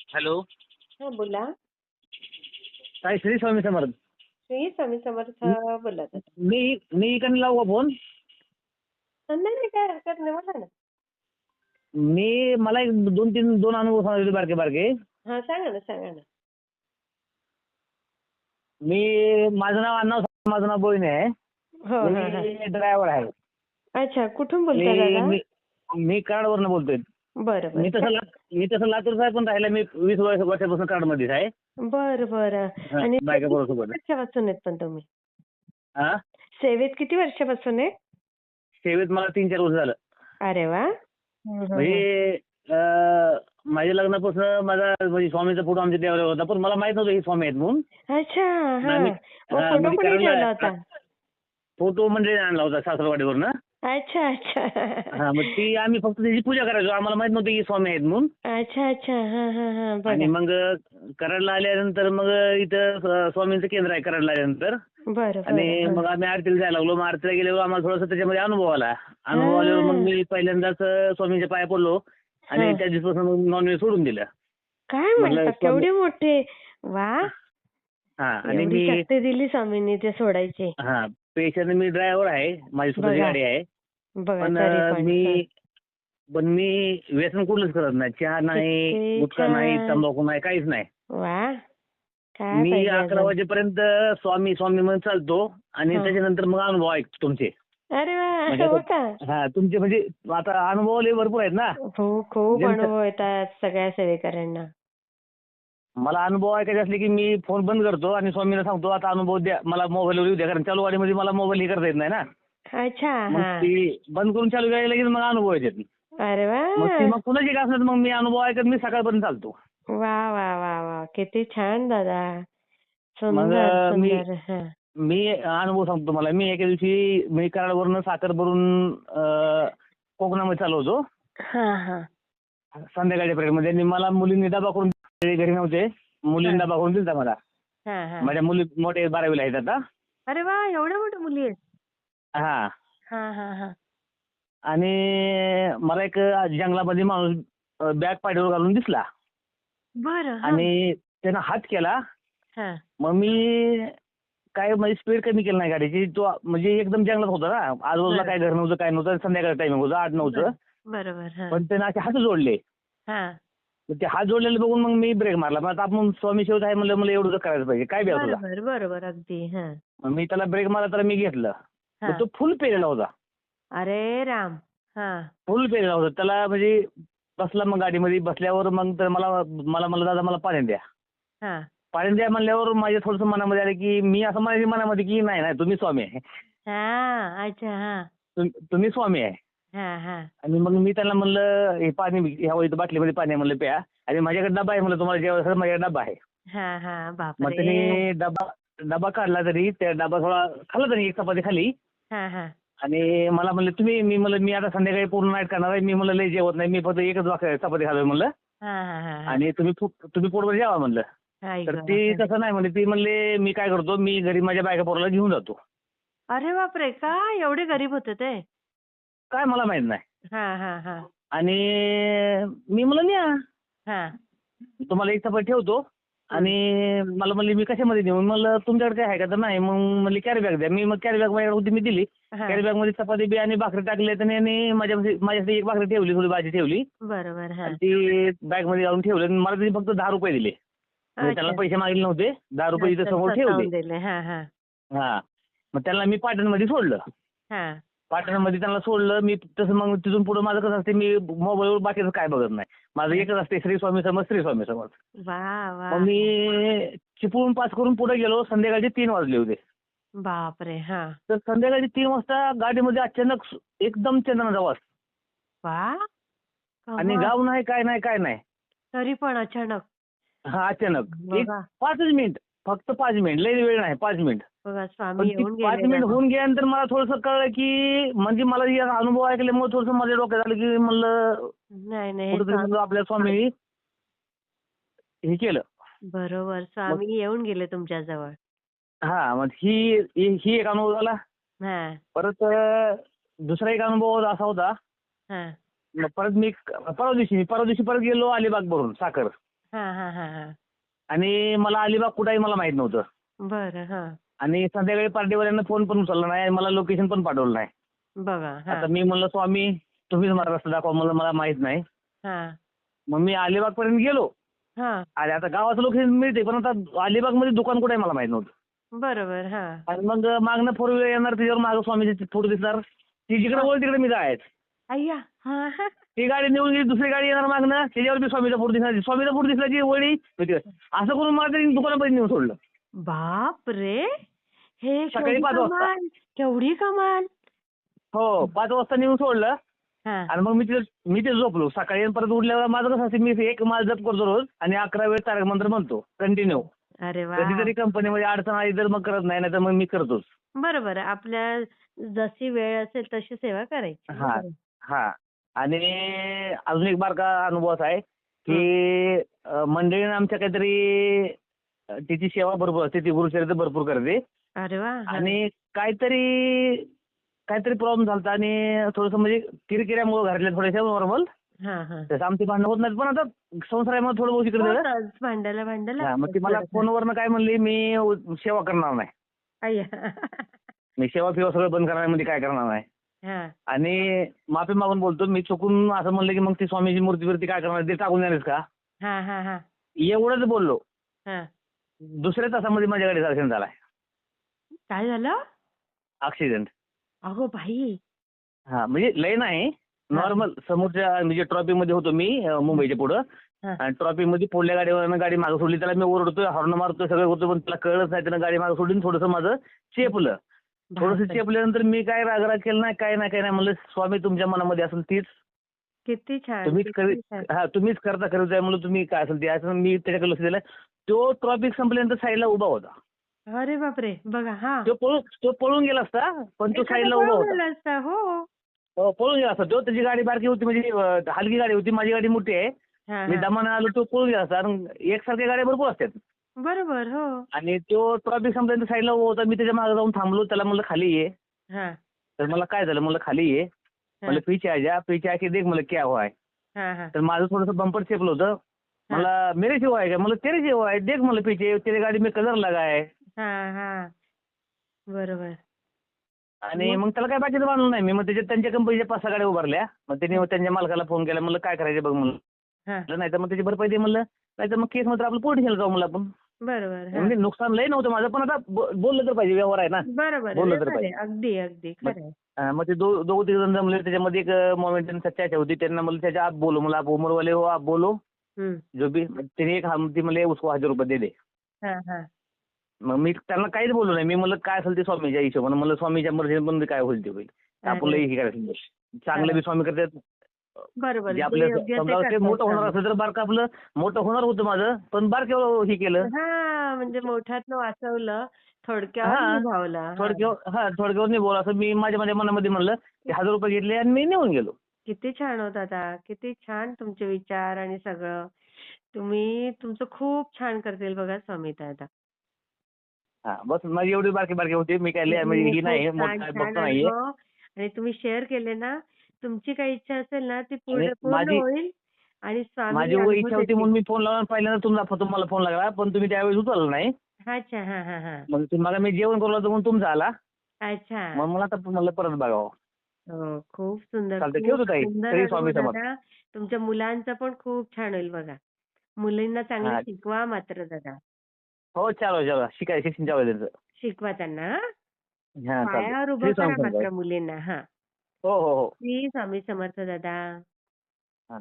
Hello. हां, बोला. काय श्री स्वामी समर्थ. श्री स्वामी समर्थ बोला दादा. मी मी इकडून लावू का फोन? नाही, नाही, काय हरकत नाही. बोला ना. मला एक दोन अनुभव सांगितले बारके बारके. हां, सांगा ना, सांगा ना. माझं नाव अण्णा, माझं नाव बोईने आहे. हो, हां, हां. मी ड्रायव्हर आहे. अच्छा, कुठून मी बोलताय दादा? मी मी कराडवरनं बोलतोय. बरं, मी बरं. तसं लातूरचा आहे, पण राहिला मी 20 वर्षापासून कराडमध्येच आहे. बरं, बरं. हा, आणि बायका सेवेत बरोबर किती सोबत. वर्षापासून आहेत पण तुम्ही? हा, सेवेत किती वर्षापासून आहे? सेवेत मला 3-4 वर्ष झालं. अरे वाह! हं, हं, हं. म्हणजे माझ्या लग्नापासून माझा म्हणजे स्वामीचा फोटो आमच्या देवाला होता, पण मला माहित नव्हतं हे स्वामी आहेत म्हणून. अच्छा, आम्ही हां. मग फोटो म्हणजे कोणी ठेवला कराडला होता? फोटो म्हणजे आणला होता सासरवाडीवरनं. अच्छा, अच्छा. हा, मग ती आम्ही फक्त त्याची पूजा करायचो. आम्हाला माहित नव्हतं की स्वामी आहेत म्हणून. अच्छा, अच्छा. हां, हां, हां. आणि बघा. मग कराडला आल्यानंतर मग इथं स्वामींचं केंद्र आहे कराडला आल्यानंतर. बरं, बरं. आणि हां. मग आम्ही आरतीला जायला लागलो. मग आरतीला गेल्यावर आम्हाला थोडंसं त्याच्यामध्ये अनुभव आला. अनुभव आल्यावर मग हां. मी पहिल्यांदाच स्वामींच्या पाया पडलो आणि हां. त्या दिवसापासून नॉनव्हेज सोडून दिलं. काय म्हटलं म्हणता? स्वामी. केवढे मोठे. वाह! हा, आणि एवढी शक्ती दिली स्वामींनी ते सोडायची. पेशाने मी ड्रायव्हर आहे. माझी स्वतःची बघा, गाडी आहे. बघा पण तरी पण. हं. मी व्यसन कुठलंच करत नाही. चहा नाही, किती गुटखा नाही, छान. तंबाखू नाही, काहीच नाही. वाह! काय मी पाहिजे 11 अजून? वाजेपर्यंत स्वामी स्वामी म्हणून चालतो आणि हां. त्याच्यानंतर मग अनुभव ऐकतो तुमचे. अरे वाह! म्हणजे हो का? तुमचे म्हणजे आता अनुभव लय भरपूर आहेत ना. हो, खूप ज्यांचं अनुभव येतात सगळ्या सेवेकऱ्यांना. मला अनुभव ऐकायचे असले की मी फोन बंद करतो आणि स्वामींना सांगतो आता अनुभव द्या. मला मोबाईलवर येऊ द्या, कारण चालू गाडीमध्ये मला मोबाईल हे करता येत नाही ना. अच्छा, मग हां. ती बंद करून चालू गाडी लगेच मग अनुभव येतात. अरे मग वाह! कुणाची का असणार, मग मी अनुभव ऐकत मी सकाळपर्यंत चालतो. वाह, वाह, वाह, वाह! किती छान दादा. मग सुंदर, मी सुंदर. हां. मी अनुभव सांगतो तुम्हाला. मी एके दिवशी मी कराडवरनं साखर भरून कोकणामध्ये चालू होतो. हां, हां. संध्याकाळच्या पिरियडमध्ये आणि मला मुलींनी डबा करून घरी नव्हते. मुलींनी हां. डबा करून दिलता मला. हां, हां. माझ्या मुली मोठे 12वीला आहेत आता. अरे वाह! एवढ्या मोठ्या मुली आहेत? हां. हां, हां, हां. आणि मला एक जंगलामध्ये माणूस बॅग पाठीवर घालून दिसला बरं. हां. आणि त्यानं हात केला. हां. मग मी काय म्हणजे स्पीड कमी केली नाही गाडीची. तो म्हणजे एकदम जंगलात होता ना. आजूबाजूला बरं. काय घर नव्हतं, काय नव्हतं. संध्याकाळचं टायमिंग होतं, 8-9चं. बरं. बरोबर. हां. पण त्यानं असे हात जोडले. हां. मग ते हात जोडलेले बघून मग मी ब्रेक मारला. मग आता आपण स्वामी सेवक आहे म्हणलं, मला एवढं करायला पाहिजे. काय बी असू द्या. बरोबर, बरोबर. अगदी. हां. मग मी त्याला ब्रेक मारला, तर मी घेतलं. तर हां. तो फुल पेलेला होता. अरे राम! हां. फुल पेलेला होता. त्याला म्हणजे बसला मग गाडीमध्ये. बसल्यावर मग तर मला मला म्हणला, दादा मला पाणी द्या. हां. पाणी द्या म्हणल्यावर माझ्या थोडंसं मनामध्ये आलं की मी असं म्हणायचं मनामध्ये की नाही नाही तुम्ही स्वामी आहे. हां. अच्छा. हां. तुम्ही स्वामी आहे. हां, हां. आणि मग मी त्याला म्हणलं हे पाणी ह्या इथं बाटलीमध्ये पाणी आहे म्हणलं प्या. आणि माझ्याकडे डबा आहे म्हणलं, तुम्हाला जेवायला माझ्याकडे डबा आहे. हां, हां. मग बापरे! त्याने डबा काढला, तरी त्या डबा थोडा खाल्ला त्याने, एक चपाती खाली. हां, हां. आणि मला म्हणलं मी आता संध्याकाळी पूर्ण नाईट करणार आहे. मी म्हणलं लय जेवत नाही, मी फक्त एकच चपाती खाल्लोय म्हणलं. हां, हां, हां, हां. आणि तुम्ही पोटभर जेवा म्हणलं. आई तर गं! ती हं. तसं नाही म्हणली. ती म्हणले मी काय करतो, मी घरी माझ्या बायका पोराला घेऊन जातो. अरे बापरे! का एवढे गरीब होते ते? काय मला माहित नाही. हां, हां, हां. आणि मी म्हणलं न्या, हां. तुम्हाला एक चपाती ठेवतो. हं. आणि मला म्हणली मी कशामध्ये नेऊ, म्हणलं तुमच्याकडे काय आहे का, तर नाही. मग म्हणली कॅरी बॅग द्या. मी मग कॅरी बॅग माझ्याकडे होती, मी दिली. हां. कॅरी बॅगमध्ये चपाती बी आणि भाकरी टाकली आणि माझ्यासाठी एक भाकरी ठेवली, थोडी भाजी ठेवली. बरोबर. आणि हां. ती बॅगमध्ये घालून ठेवली आणि मला तिने फक्त 10 रुपये दिले. म्हणजे त्याला अच्छा. पैसे मागितले नव्हते. 10 रुपये इथं अच्छा. समोर ठेवले. स्वतःहून दिले. हां, हां. हां. मग त्यांना मी पाटणमध्ये सोडलं. हां. पाटणमध्ये त्यांना सोडलं. मी तसं मग तिथून पुढे माझं कसं असते, मी मोबाईलवर बाकीचं काय बघत नाही. माझं हां. एकच असते, श्री स्वामी समर्थ, श्री स्वामी समर्थ. वाह! मग वाह! मी चिपळूण पास करून पुढे गेलो. संध्याकाळचे 3 वाजले होते. बापरे! हां. तर संध्याकाळी 3 वाजता गाडीमध्ये अचानक एकदम चंदनाचा वास. वाह! आणि कमाल. गाव नाही, काय नाही, काय नाही. तरी पण अचानक. हां, अचानक. एक बघा, 5च मिनिट, फक्त 5 मिनिट. लई वेळ नाही, 5 मिनिट. बघा पण स्वामी ती येऊन 5 गेले मिनिट ना. होऊन गेल्यानंतर मला थोडंसं कळलं की म्हणजे मला हे अनुभव ऐकल्यामुळे थोडंसं माझ्या डोक्यात आलं की म्हणलं नाही, नाही. हे कुठेतरी म्हणलं आपल्या स्वामी. स्वामींनी हे केलं. बरोबर. मग स्वामी येऊन गेले तुमच्या जवळ. हां, मग ही ही एक अनुभव झाला. हां, परत दुसरा एक अनुभव असा होता. हां. मग परत मी परवा दिवशी परत गेलो अलिबाग भरून साखर. हां, हां, हां, हां. आणि मला अलिबाग कुठंही मला माहित नव्हतं. बरं. हां. आणि संध्याकाळी पार्टीवाल्यांना फोन पण उचलला नाही आणि मला लोकेशन पण पाठवलं नाही. बघा. हां, आता मी म्हणलं स्वामी तुम्हीच मला रस्ता दाखवा, मला मला माहित नाही. हां, मग मी अलिबागपर्यंत गेलो. हां. आणि आता गावाचं लोकेशन मिळते पण आता अलिबागमध्ये दुकान कुठे आहे मला माहित नव्हतं. बरोबर. हां. आणि मग मागणं फोर व्हीलर येणार त्याच्यावर मागं स्वामीचे फोटो दिसणार. ती जिकडे हां. बोल तिकडे मी जायचं. अय्या! हां. ती गाडी निघून गेली, दुसरी गाडी येणार मागणं त्याच्यावर बी स्वामीचा फोटो दिसणार. स्वामीचा फोटो दिसला की वळी होती. असं करून मला तरी दुकानापर्यंत नेऊन सोडलं. बापरे! हे सकाळी केवढी 5 वाजता. कमाल! केवढी कमाल! हो, 5 वाजता नेऊन सोडलं. हां. आणि मग मी ते झोपलो. सकाळी आणि परत उठल्यावर माझं कसं असतं, मी एक माळ जप करतो रोज आणि 11 वेळ तारक मंत्र म्हणतो कंटिन्यू. अरे वाह! कधीतरी कंपनीमध्ये अडचण आली तर मग करत नाही, नाहीतर मग मी करतोच. बरोबर आहे. आपल्या जशी वेळ असेल तशी सेवा करायची. हां, बरोबर. हां. आणि अजून एक बारका अनुभव असा आहे, हं. की मंडळीनं आमच्या काहीतरी तिची सेवा भरपूर असते. ती गुरुचरित्र भरपूर करते. अरे वाह! हां. आणि काहीतरी काहीतरी प्रॉब्लेम झालता आणि थोडंसं म्हणजे किरकिऱ्यामुळं घरातल्या थोड्याशा नॉर्मल. हां, हां. तसं आमची भांडणं होत नाहीत, पण आता संसारामुळे थोडं बहुत इकडे तिकडे. होतंच. भांडायला हां, मग ती लागतंच मला थोडंफार. फोनवरनं काय म्हणली, मी सेवा करणार नाही. अय्या! मी सेवा-फिवा सगळं बंद करणार, म्हणजे काय करणार नाही. हां. आणि माफी मागून बोलतो, मी चुकून असं म्हणलं की मग ती स्वामीची मूर्तीवरती काय करणार, ते टाकून देणारच का? हां, हां, हां. एवढंच बोललो. हां. दुसऱ्या तासामध्ये माझ्या गाडीचा ॲक्सिडेंट झालाय. काय झालं? ॲक्सिडेंट. अगो बाई! हां, म्हणजे लय नाही. हां, नॉर्मल समोरच्या म्हणजे ट्रॉफीमध्ये होतो मी मुंबईच्या पुढं. हां. आणि ट्रॉफीमध्ये पुढल्या गाडीवरनं गाडी मागे सोडली. त्याला मी ओरडतोय, हॉर्न मारतोय, सगळं करतोय, पण त्याला कळलंच नाही. त्यानं गाडी मागे सोडली आणि थोडंसं माझं चेपलं. थोडंसं बापरे! चेपल्यानंतर मी काय राग-राग केला नाही, काय नाही, काय नाही. म्हणलं स्वामी तुमच्या मनामध्ये असेल तीच किती छान, तुम्हीच किती छान. तुम्हीच करता खरंच आहे म्हणलं, तुम्ही काय असेल ते. असं मी त्याच्याकडे लक्ष दिलं. तो ट्रॉफिक संपल्यानंतर साईडला उभा होता. अरे बापरे! बघा हां. तो पळून गेला असता, पण तो एखादा साईडला उभा पळून होता. गेला असता. हो. हो, पळून गेला असता तो. त्याची गाडी बारकी होती, म्हणजे हलकी गाडी होती. माझी गाडी मोठी आहे. हां, मी हां. दमानं आलो, तो पळून गेला असता. आणि एकसारख्या गाड्या भरपूर असतात. बरोबर. हो. आणि तो ट्रॉफिक संपल्यानंतर साईडला उभा होता. मी त्याच्या मागे जाऊन थांबलो. त्याला म्हणलं खाली ये. हां, तर मला काय झालं, म्हणलं खाली ये. हां. म्हणलं पीछे आ जा, पीछे आके देख म्हणलं क्या हुआ है. हां, हां. तर माझं थोडंसं बंपर चेपलं होतं. हां. मला मेरे से हुआ है क्या, म्हणलं तेरे से हुआ है, देख म्हणलं पीछे तेरी गाडी में कलर लगा है. हां, हां. बरोबर. आणि मग? मग त्याला काय बाकीचं मानलं नाही मी. मग त्याच्यात त्यांच्या कंपनीच्या 5-6 गाड्या उभारल्या. मग त्यांनी त्यांच्या मालकाला फोन केला, म्हणलं काय करायचं बघ म्हणलं. हां. नाही तर मग त्याची भरपाई दे म्हणलं. नाही तर मग केस मात्र आपलं पोलिस स्टेशनला जाऊ म्हणलं आपण. बरोबर. हां. म्हणजे नुकसान लय नव्हतं माझं, पण आता बोललं तर पाहिजे, व्यवहार आहे ना. बरोबर आहे. बोललं तर बरोबर आहे. पाहिजे. अगदी, अगदी मग खरं आहे. मग ते दोघं तिघ जण जमले. त्याच्यामध्ये एक मोमेंटन चर्चा होती. त्यांना म्हणलं त्याच्या आप बोलो, मला आप उमर वाले हो, आप बोलो हं. जो भी. त्याने एक ती म्हणले उसको 1000 रुपये दे दे. हां, हां. मग मी त्यांना काहीच बोललो नाही. मी म्हणलं काय असेल ते स्वामीच्या हिशोबानं, म्हणलं स्वामीच्या मर्जीने पण काय होईल ते होईल. आपण अरे! लई हे करायचं नाही. चांगलं हां. बी स्वामी करतात. बरोबर. जे जे आपलं योग्य ते समजा ते मोठं होणार करतात. असेल तर बारकं आपलं मोठं होणार होतं माझं, पण बारक्यावर हे केलं. हां, म्हणजे मोठ्यातनं वाचवलं, थोडक्यावर हां. निभावलं. हां. थोडक्यावर नाही बोला, असं मी माझ्या माझ्या मनामध्ये म्हणलं की 1000 रुपये घेतले आणि मी निघून गेलो. किती छान हो दादा. किती छान तुमचे विचार आणि सगळं. तुम्ही तुमचं खूप छान करतील बघा स्वामी दादा. हां, बस माझी एवढी बारकी बारकी होती. मी काय लय म्हणजे तुम्ही ही खूप नाही, छान, मोठा छान भक्त नाहीये. अनुभव आणि तुम्ही शेअर केले ना, तुमची काही इच्छा असेल ना, ती आणि पूर्ण माझी होईल आणि स्वामी माझी अनुभव इच्छा होती देतील. म्हणून मी फोन लावला. पहिल्यांदा तुम्हाला फोन लागला, पण तुम्ही त्यावेळेस उचलला नाही. अच्छा. हां, हां, हां. मग मला मी जेवण करू लागलो म्हणून तुमचा आला. अच्छा. मग मला आता म्हणलं परत बघावं. हो, खूप सुंदर, चालतंय, खूप ठेवतो ताई. सुंदर श्री अनुभव स्वामी समर्थ. दादा. तुमच्या मुलांचा पण खूप छान होईल बघा. मुलींना चांगलं हां. शिकवा मात्र दादा. हो, चालू शिक्षण चालू आहे त्यांचं. शिकवा त्यांना हां. हां, चालतंय. पायावर उभं श्री स्वामी करा समर्थ. मात्र मुलींना. हां. हो, हो, हो. श्री स्वामी समर्थ दादा. हां.